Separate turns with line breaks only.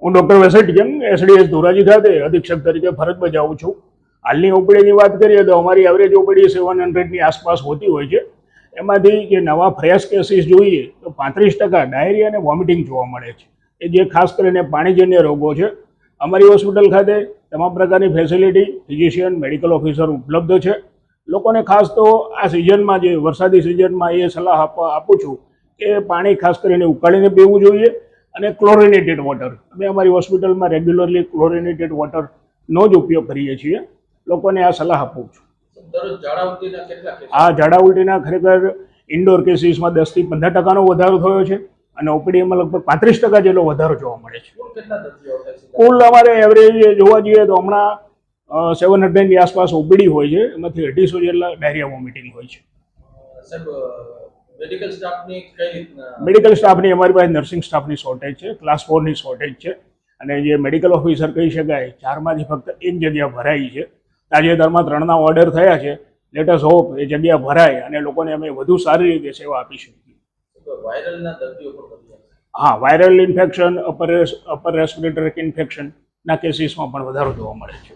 હું doctor વેસેટિયન SDS Dhoraji ખાતે અધિક્ષક તરીકે ફરજ બજાવું છું. હાલની ઓપીડીની વાત કરીએ તો અમારી એવરેજ ઓપીડી 700ની આસપાસ હોતી હોય છે. એમાંથી જે નવા ફ્રેશ કેસીસ જોઈએ તો 35% ડાયરિયા અને વોમિટિંગ જોવા મળે છે, એ જે ખાસ કરીને પાણીજન્ય રોગો છે. અમારી હોસ્પિટલ ખાતે તમામ પ્રકારની ફેસિલિટી, ફિઝિશિયન, મેડિકલ ઓફિસર ઉપલબ્ધ છે. લોકોને ખાસ તો આ સિઝનમાં, જે વરસાદી સિઝનમાં, એ સલાહ આપું છું કે પાણી ખાસ કરીને ઉકાળીને પીવું જોઈએ અને ક્લોરિનેટેડ વોટર. અમે અમારી હોસ્પિટલમાં રેગ્યુલરલી ક્લોરિનેટેડ વોટરનો જ ઉપયોગ કરીએ છીએ. લોકોને આ સલાહ આપું છું. આ ઝાડા ઉલટીના ખરેખર ઇન્ડોર કેસીસમાં 10 થી 15% વધારો થયો છે અને ઓપીડીમાં લગભગ 35% જેટલો વધારો જોવા મળે છે. કુલ અમારે એવરેજ જોવા જઈએ તો હમણાં 700ની આસપાસ ઓપીડી હોય છે, એમાંથી 250 જેટલા ડાયરિયા વોમિટિંગ હોય છે. મેડિકલ સ્ટાફની અમારી પાસે નર્સિંગ સ્ટાફની શોર્ટેજ છે, ક્લાસ 4ની શોર્ટેજ છે અને જે મેડિકલ ઓફિસર કહી શકાય 4માંથી ફક્ત 1 જગ્યા ભરાઈ છે. તાજેતરમાં 3ના ઓર્ડર થયા છે. લેટ અસ હોપ એ જગ્યા ભરાય અને લોકોને અમે વધુ સારી રીતે સેવા આપી શકીએ. હા, વાયરલ ઇન્ફેક્શન, અપર રેસ્પિરેટરી ઇન્ફેક્શનના કેસીસમાં પણ વધારો જોવા મળે છે.